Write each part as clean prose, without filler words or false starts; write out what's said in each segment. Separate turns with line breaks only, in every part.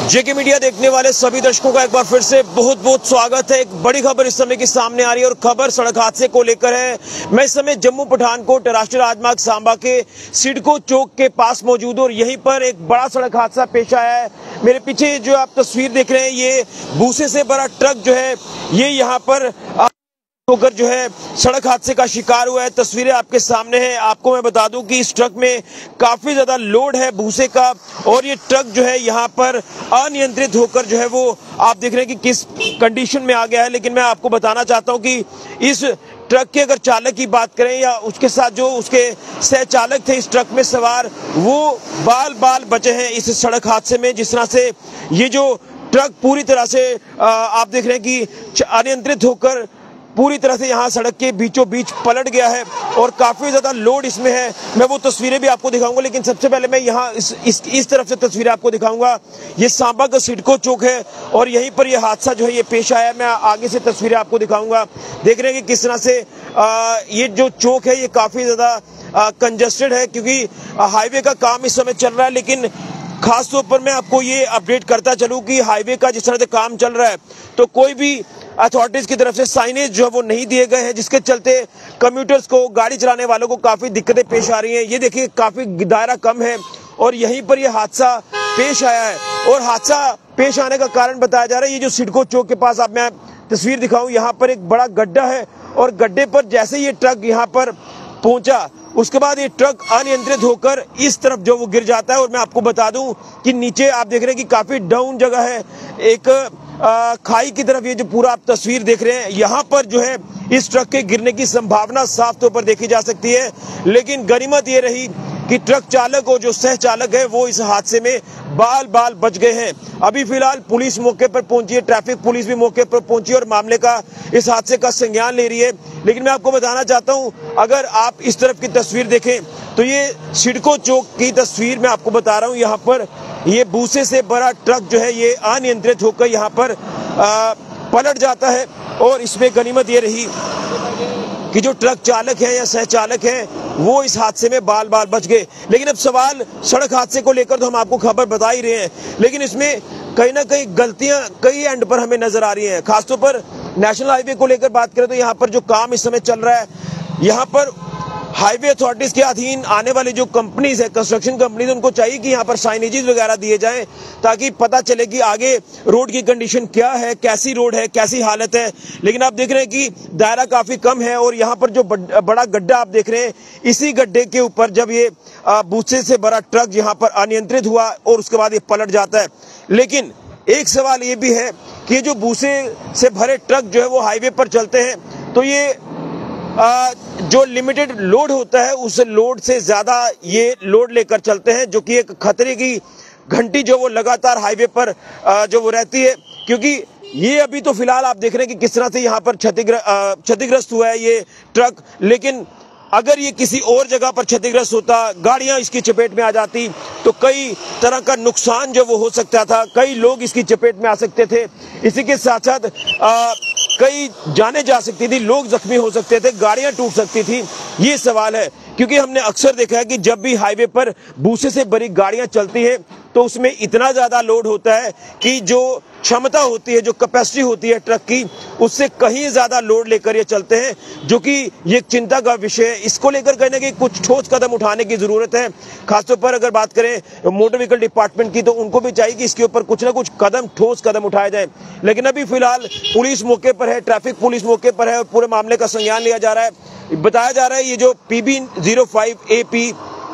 जेके media देखने वाले सभी दर्शकों का एक बार फिर से बहुत बहुत स्वागत है। एक बड़ी खबर इस समय की सामने आ रही है और खबर सड़क हादसे को लेकर है। मैं इस समय जम्मू पठानकोट राष्ट्रीय राजमार्ग सांबा के सिडको चौक के पास मौजूद हूं और यहीं पर एक बड़ा सड़क हादसा पेश आया है। मेरे पीछे जो आप तस्वीर देख रहे हैं, ये भूसे से बड़ा ट्रक जो है ये यहाँ पर होकर जो है सड़क हादसे का शिकार हुआ है। तस्वीरें आपके सामने हैं। आपको मैं बता दूं कि इस ट्रक में काफी ज्यादा लोड है भूसे का और ये ट्रक जो है यहाँ पर अनियंत्रित होकर जो है वो आप देख रहे हैं कि किस कंडीशन में आ गया है। लेकिन मैं आपको बताना चाहता हूं कि इस ट्रक के अगर चालक की बात करें या उसके साथ जो उसके सह चालक थे इस ट्रक में सवार, वो बाल बाल बचे हैं इस सड़क हादसे में। जिस तरह से ये जो ट्रक पूरी तरह से आप देख रहे हैं कि अनियंत्रित होकर पूरी तरह से यहाँ सड़क के बीचों बीच पलट गया है और काफी ज्यादा लोड इसमें है। मैं वो तस्वीरें भी आपको दिखाऊंगा, लेकिन सबसे पहले मैं यहाँ इस तरफ से तस्वीरें आपको दिखाऊंगा। ये सांबा का सिडको चौक है और यहीं पर ये हादसा जो है ये पेश आया। मैं आगे से तस्वीरें आपको दिखाऊंगा। देख रहे हैं कि किस तरह से ये जो चौक है ये काफी ज्यादा कंजेस्टेड है क्योंकि हाईवे का काम इस समय चल रहा है। लेकिन खास तौर पर मैं आपको ये अपडेट करता चलूं कि हाईवे का जिस तरह से काम चल रहा है तो कोई भी अथॉरिटीज की तरफ से साइनेज जो है वो नहीं दिए गए हैं, जिसके चलते कम्यूटर्स को, गाड़ी चलाने वालों को काफी दिक्कतें पेश आ रही हैं। ये देखिए काफी दायरा कम है और यहीं पर ये हादसा पेश आया है और हादसा पेश आने का कारण बताया जा रहा है ये जो सिडको चौक के पास आप मैं तस्वीर दिखाऊं, यहाँ पर एक बड़ा गड्ढा है और गड्ढे पर जैसे ये ट्रक यहाँ पर पहुंचा उसके बाद ये ट्रक अनियंत्रित होकर इस तरफ जो वो गिर जाता है। और मैं आपको बता दूं कि नीचे आप देख रहे हैं कि काफी डाउन जगह है, एक खाई की तरफ ये जो पूरा आप तस्वीर देख रहे हैं, यहाँ पर जो है इस ट्रक के गिरने की संभावना साफ तौर पर देखी जा सकती है। लेकिन गनीमत ये रही कि ट्रक चालक और जो सह चालक है वो इस हादसे में बाल बाल बच गए हैं। अभी फिलहाल पुलिस मौके पर पहुंची है, ट्रैफिक पुलिस भी मौके पर पहुंची और मामले का, इस हादसे का संज्ञान ले रही है। लेकिन मैं आपको बताना चाहता हूं, अगर आप इस तरफ की तस्वीर देखें तो ये सिडको चौक की तस्वीर मैं आपको बता रहा हूं। यहाँ पर ये भूसे से बड़ा ट्रक जो है ये अनियंत्रित होकर यहाँ पर पलट जाता है और इसमें गनीमत ये रही कि जो ट्रक चालक है या सह चालक है वो इस हादसे में बाल बाल बच गए। लेकिन अब सवाल सड़क हादसे को लेकर तो हम आपको खबर बता ही रहे हैं, लेकिन इसमें कहीं ना कहीं गलतियां कई एंड पर हमें नजर आ रही हैं। खासतौर पर नेशनल हाईवे को लेकर बात करें तो यहाँ पर जो काम इस समय चल रहा है, यहाँ पर हाईवे अथॉरिटीज के अधीन आने वाली जो कंपनीज है, कंस्ट्रक्शन कंपनीज, उनको चाहिए कि यहाँ पर साइनेजेस वगैरह दिए जाएं ताकि पता चले कि आगे रोड की कंडीशन क्या है, कैसी रोड है, कैसी हालत है। लेकिन आप देख रहे हैं कि दायरा काफी कम है और यहाँ पर जो बड़ा गड्ढा आप देख रहे हैं, इसी गड्ढे के ऊपर जब ये भूसे से बड़ा ट्रक यहाँ पर अनियंत्रित हुआ और उसके बाद ये पलट जाता है। लेकिन एक सवाल ये भी है कि ये जो भूसे से भरे ट्रक जो है वो हाईवे पर चलते हैं तो ये जो लिमिटेड लोड होता है उस लोड से ज्यादा ये लोड लेकर चलते हैं, जो कि एक खतरे की घंटी जो वो लगातार हाईवे पर जो वो रहती है। क्योंकि ये अभी तो फिलहाल आप देख रहे हैं कि किस तरह से यहाँ पर क्षतिग्रस्त हुआ है ये ट्रक, लेकिन अगर ये किसी और जगह पर क्षतिग्रस्त होता, गाड़ियां इसकी चपेट में आ जाती तो कई तरह का नुकसान जो वो हो सकता था, कई लोग इसकी चपेट में आ सकते थे। इसी के साथ साथ कई जाने जा सकती थी, लोग जख्मी हो सकते थे, गाड़ियां टूट सकती थी। ये सवाल है क्योंकि हमने अक्सर देखा है कि जब भी हाईवे पर भूसे से भरी गाड़ियां चलती हैं तो उसमें इतना ज्यादा लोड होता है कि जो क्षमता होती है, जो कैपेसिटी होती है ट्रक की, उससे कहीं ज्यादा लोड लेकर ये चलते हैं, जो कि ये चिंता का विषय है। इसको लेकर कहीं ना कहीं कुछ ठोस कदम उठाने की जरूरत है। खासतौर पर अगर बात करें मोटर व्हीकल डिपार्टमेंट की तो उनको भी चाहिए कि इसके ऊपर कुछ ना कुछ कदम, ठोस कदम उठाए जाए। लेकिन अभी फिलहाल पुलिस मौके पर है, ट्रैफिक पुलिस मौके पर है और पूरे मामले का संज्ञान लिया जा रहा है। बताया जा रहा है ये जो PB05AP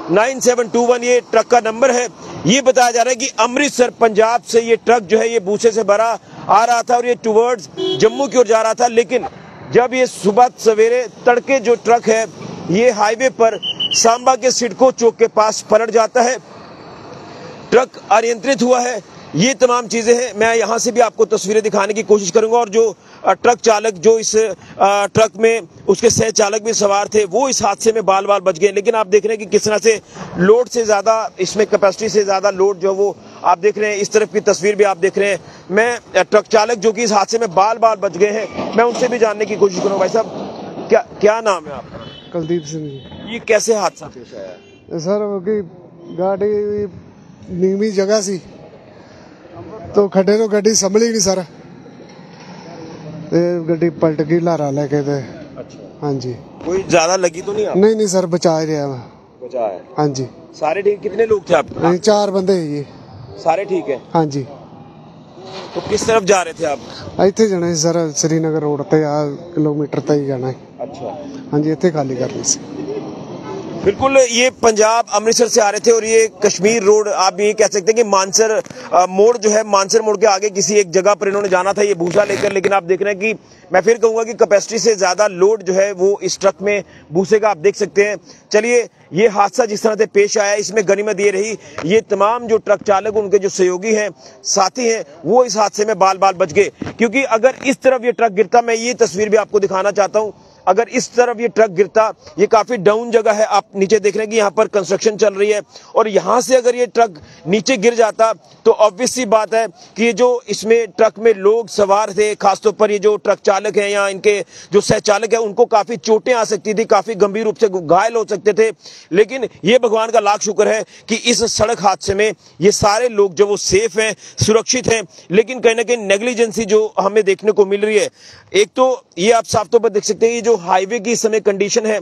9721 ये ट्रक का नंबर है, ये बताया जा रहा है कि अमृतसर पंजाब से ये ट्रक जो है ये भूसे से भरा आ रहा था और ये टुवर्ड्स जम्मू की ओर जा रहा था। लेकिन जब ये सुबह सवेरे तड़के जो ट्रक है ये हाईवे पर सांबा के सिडको चौक के पास पलट जाता है, ट्रक अनियंत्रित हुआ है। ये तमाम चीजें हैं, मैं यहाँ से भी आपको तस्वीरें दिखाने की कोशिश करूंगा। और जो ट्रक चालक, जो इस ट्रक में उसके सह चालक भी सवार थे, वो इस हादसे में बाल बाल बच गए। लेकिन आप देख रहे हैं कि किस तरह से लोड से ज्यादा, इसमें कैपेसिटी से ज्यादा लोड जो वो आप देख रहे हैं। इस तरफ की तस्वीर भी आप देख रहे हैं। मैं ट्रक चालक जो कि इस हादसे में बाल बाल बच गए हैं, मैं उनसे भी जानने की कोशिश करूँगा। भाई साहब, क्या नाम है आपका?
कुलदीप सिंह जी।
ये कैसे हादसा पेश आया?
सर गाड़ी नीवी जगह सी तो खड्डे तो गड्डी संभली नहीं सर, गड्डी पलट गई लारा लेके।
अच्छा।
हाँ जी।
कोई ज्यादा लगी तो नहीं?
नहीं सर, बचा ही रहा।
बचा है?
हाँ जी।
सारे ठीक? कितने लोग थे आप?
4 बंदे है जी।
सारे ठीक है?
हाँ जी।
तो किस तरफ जा रहे थे आप?
इतने जाना है सर, श्रीनगर रोड पे किलोमीटर तक ही जाना है।
अच्छा।
हाँ जी, इतने खाली करनी से।
बिल्कुल, ये पंजाब अमृतसर से आ रहे थे और ये कश्मीर रोड, आप ये कह सकते हैं कि मानसर मोड़ जो है, मानसर मोड़ के आगे किसी एक जगह पर इन्होंने जाना था ये भूसा लेकर। लेकिन आप देख रहे हैं कि मैं फिर कहूंगा कि कैपेसिटी से ज्यादा लोड जो है वो इस ट्रक में भूसे का आप देख सकते हैं। चलिए, ये हादसा जिस तरह से पेश आया, इसमें गनीमत ये रही ये तमाम जो ट्रक चालक, उनके जो सहयोगी हैं, साथी हैं, वो इस हादसे में बाल बाल बच गए। क्योंकि अगर इस तरफ ये ट्रक गिरता, मैं ये तस्वीर भी आपको दिखाना चाहता हूं, अगर इस तरफ ये ट्रक गिरता, ये काफी डाउन जगह है, आप नीचे देख रहे हैं कि यहाँ पर कंस्ट्रक्शन चल रही है, और यहाँ से अगर ये ट्रक नीचे गिर जाता तो ऑब्वियस सी बात है कि ये जो इसमें ट्रक में लोग सवार थे, खासतौर पर ये जो ट्रक चालक हैं या इनके जो सह चालक है, उनको काफी चोटें आ सकती थी, काफी गंभीर रूप से घायल हो सकते थे। लेकिन ये भगवान का लाख शुक्र है कि इस सड़क हादसे में ये सारे लोग जो वो सेफ हैं, सुरक्षित हैं। लेकिन कहीं ना कहीं नेग्लिजेंसी जो हमें देखने को मिल रही है, एक तो ये आप साफ तौर पर देख सकते हैं, ये जो हाईवे की इस समय कंडीशन है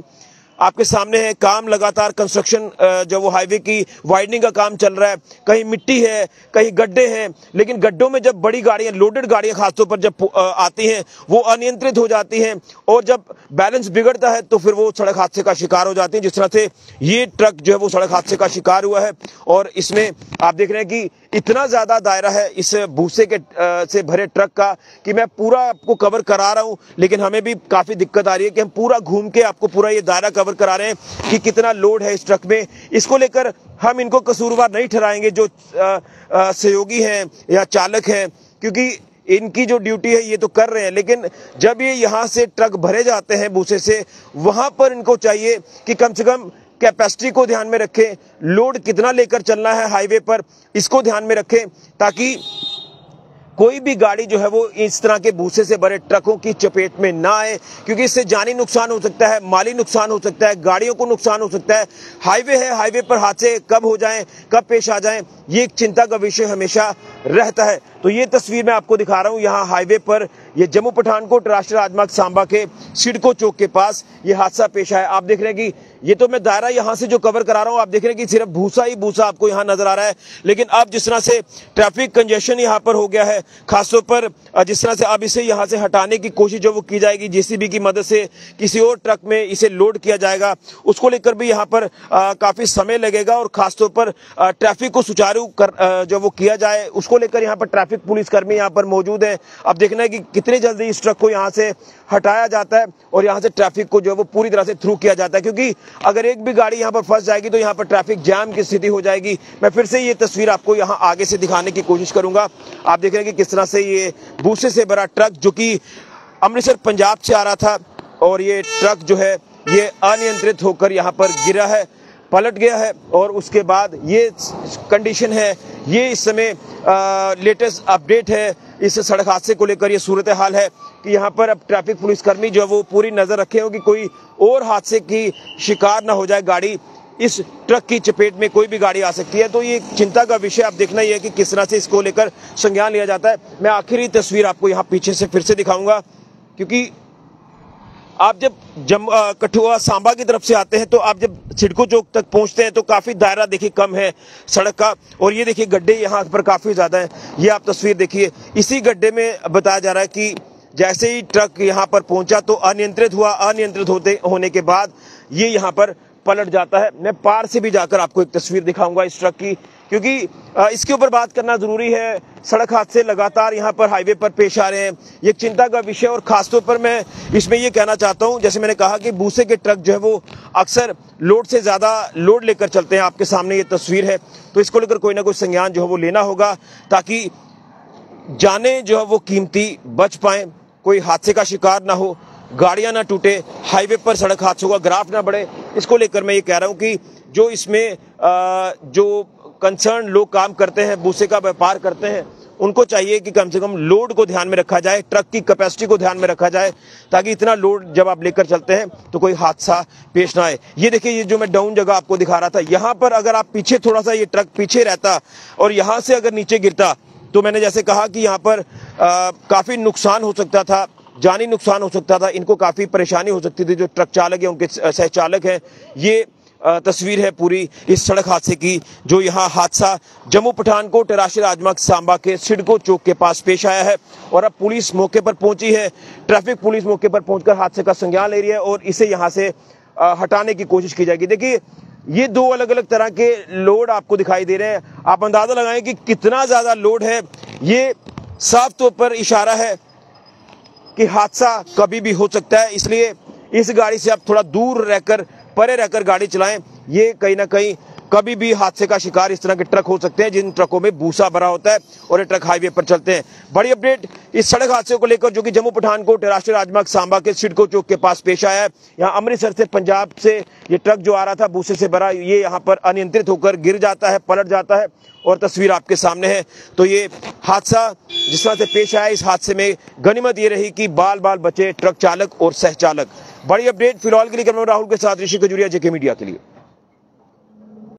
आपके सामने है, काम लगातार कंस्ट्रक्शन जो वो हाईवे की वाइडनिंग का काम चल रहा है, कहीं मिट्टी है, कहीं गड्ढे हैं। लेकिन गड्ढों में जब बड़ी गाड़ियां, लोडेड गाड़ियां खासतौर पर जब आती हैं, वो अनियंत्रित हो जाती हैं, और जब बैलेंस बिगड़ता है तो फिर वो सड़क हादसे का शिकार हो जाती हैं। जिस तरह से ये ट्रक जो है वो सड़क हादसे का शिकार हुआ है, और इसमें आप देख रहे हैं कि इतना ज्यादा दायरा है इस भूसे के से भरे ट्रक का कि मैं पूरा आपको कवर करा रहा हूं, लेकिन हमें भी काफी दिक्कत आ रही है कि हम पूरा घूम के आपको पूरा ये दायरा कवर करा रहे हैं कि कितना लोड है इस ट्रक में। इसको लेकर हम इनको कसूरवार नहीं ठहराएंगे जो सहयोगी हैं या चालक हैं, क्योंकि इनकी जो ड्यूटी है ये तो कर रहे हैं। लेकिन जब ये यहाँ से ट्रक भरे जाते हैं भूसे से, वहां पर इनको चाहिए कि कम से कम कैपेसिटी को ध्यान में रखें, लोड कितना लेकर चलना है हाईवे पर इसको ध्यान में रखें, ताकि कोई भी गाड़ी जो है वो इस तरह के भूसे से भरे ट्रकों की चपेट में ना आए, क्योंकि इससे जानी नुकसान हो सकता है, माली नुकसान हो सकता है, गाड़ियों को नुकसान हो सकता है। हाईवे है, हाईवे पर हादसे कब हो जाएं, कब पेश आ जाएं, ये एक चिंता का विषय हमेशा रहता है। तो ये तस्वीर मैं आपको दिखा रहा हूं, यहाँ हाईवे पर ये जम्मू पठानकोट राष्ट्रीय राजमार्ग सांबा के सिडको चौक के पास ये हादसा पेश आया। आप देख रहे हैं कि ये तो मैं दायरा यहाँ से जो कवर करा रहा हूँ, आप देख रहे हैं कि सिर्फ भूसा ही भूसा आपको यहाँ नजर आ रहा है। लेकिन अब जिस तरह से ट्रैफिक कंजेशन यहाँ पर हो गया है, खासतौर पर जिस तरह से अब इसे यहाँ से हटाने की कोशिश जो वो की जाएगी, जेसीबी की मदद से किसी और ट्रक में इसे लोड किया जाएगा, उसको लेकर भी यहाँ पर काफी समय लगेगा, और खासतौर पर ट्रैफिक को सुचारू कर जो वो किया जाए, उसको लेकर यहाँ पर ट्रैफिक पुलिसकर्मी यहाँ पर मौजूद है। अब देखना है कि कितनी जल्दी इस ट्रक को यहाँ से हटाया जाता है और यहाँ से ट्रैफिक को जो वो पूरी तरह से थ्रू किया जाता है, क्योंकि अगर एक भी गाड़ी यहाँ पर फंस जाएगी तो यहाँ पर ट्रैफिक जैम की स्थिति हो जाएगी। मैं फिर से ये तस्वीर आपको यहाँ आगे से दिखाने की कोशिश करूंगा। आप देख रहे हैं कि किस तरह से ये भूसे से भरा ट्रक जो कि अमृतसर पंजाब से आ रहा था, और ये ट्रक जो है ये अनियंत्रित होकर यहाँ पर गिरा है, पलट गया है, और उसके बाद ये कंडीशन है। ये इस समय लेटेस्ट अपडेट है इस सड़क हादसे को लेकर। ये सूरत हाल है कि यहाँ पर अब ट्रैफिक पुलिसकर्मी जो है वो पूरी नजर रखे हो कि कोई और हादसे की शिकार ना हो जाए गाड़ी, इस ट्रक की चपेट में कोई भी गाड़ी आ सकती है। तो ये चिंता का विषय आप देखना ही है कि किस तरह से इसको लेकर संज्ञान लिया जाता है। मैं आखिरी तस्वीर आपको यहाँ पीछे से फिर से दिखाऊंगा, क्योंकि आप जब कठुआ सांबा की तरफ से आते हैं तो आप जब सिडको चौक तक पहुंचते हैं तो काफी दायरा देखिए कम है सड़क का, और ये देखिए गड्ढे यहाँ पर काफी ज्यादा है। ये आप तस्वीर देखिए, इसी गड्ढे में बताया जा रहा है कि जैसे ही ट्रक यहाँ पर पहुंचा तो अनियंत्रित हुआ, अनियंत्रित होने के बाद ये यहाँ पर पलट जाता है। मैं पार से भी जाकर आपको एक तस्वीर दिखाऊंगा इस ट्रक की, क्योंकि इसके ऊपर बात करना जरूरी है। सड़क हादसे लगातार यहाँ पर हाईवे पर पेश आ रहे हैं, ये चिंता का विषय। और खासतौर पर मैं इसमें ये कहना चाहता हूँ, जैसे मैंने कहा कि भूसे के ट्रक जो है वो अक्सर लोड से ज्यादा लोड लेकर चलते हैं। आपके सामने ये तस्वीर है, तो इसको लेकर कोई ना कोई संज्ञान जो है वो लेना होगा, ताकि जाने जो है वो कीमती बच पाए, कोई हादसे का शिकार ना हो, गाड़ियां ना टूटे, हाईवे पर सड़क हादसों का ग्राफ ना बढ़े। इसको लेकर मैं ये कह रहा हूं कि जो इसमें जो कंसर्न लोग काम करते हैं, भूसे का व्यापार करते हैं, उनको चाहिए कि कम से कम लोड को ध्यान में रखा जाए, ट्रक की कैपेसिटी को ध्यान में रखा जाए, ताकि इतना लोड जब आप लेकर चलते हैं तो कोई हादसा पेश ना आए। ये देखिए, ये जो मैं डाउन जगह आपको दिखा रहा था, यहाँ पर अगर आप पीछे थोड़ा सा ये ट्रक पीछे रहता और यहाँ से अगर नीचे गिरता तो मैंने जैसे कहा कि यहाँ पर काफी नुकसान हो सकता था, जानी नुकसान हो सकता था, इनको काफी परेशानी हो सकती थी। जो ट्रक चालक है, उनके सह चालक है, ये तस्वीर है पूरी इस सड़क हादसे की, जो यहाँ हादसा जम्मू पठानकोट राष्ट्रीय राजमार्ग सांबा के सिडको चौक के पास पेश आया है। और अब पुलिस मौके पर पहुंची है, ट्रैफिक पुलिस मौके पर पहुंचकर हादसे का संज्ञान ले रही है और इसे यहाँ से हटाने की कोशिश की जाएगी। देखिए, ये दो अलग अलग तरह के लोड आपको दिखाई दे रहे हैं। आप अंदाजा लगाएं कि कितना ज्यादा लोड है। ये साफ तौर पर इशारा है कि हादसा कभी भी हो सकता है, इसलिए इस गाड़ी से आप थोड़ा दूर रहकर, परे रहकर गाड़ी चलाएं। ये कहीं ना कहीं कभी भी हादसे का शिकार इस तरह के ट्रक हो सकते हैं, जिन ट्रकों में भूसा भरा होता है और ये ट्रक हाईवे पर चलते हैं। बड़ी अपडेट इस सड़क हादसे को लेकर, जो कि जम्मू पठानकोट राष्ट्रीय राजमार्ग सांबा के सिडको चौक के पास पेश आया है। यहाँ अमृतसर से पंजाब से ये ट्रक जो आ रहा था भूसे से भरा, ये यहाँ पर अनियंत्रित होकर गिर जाता है, पलट जाता है और तस्वीर आपके सामने है। तो ये हादसा जिस तरह से पेश आया, इस हादसे में गनीमत ये रही कि बाल बाल बचे ट्रक चालक और सह चालक। बड़ी अपडेट फिलहाल के लिए कैमरा राहुल के साथ ऋषि खजूरिया, जेके मीडिया के लिए।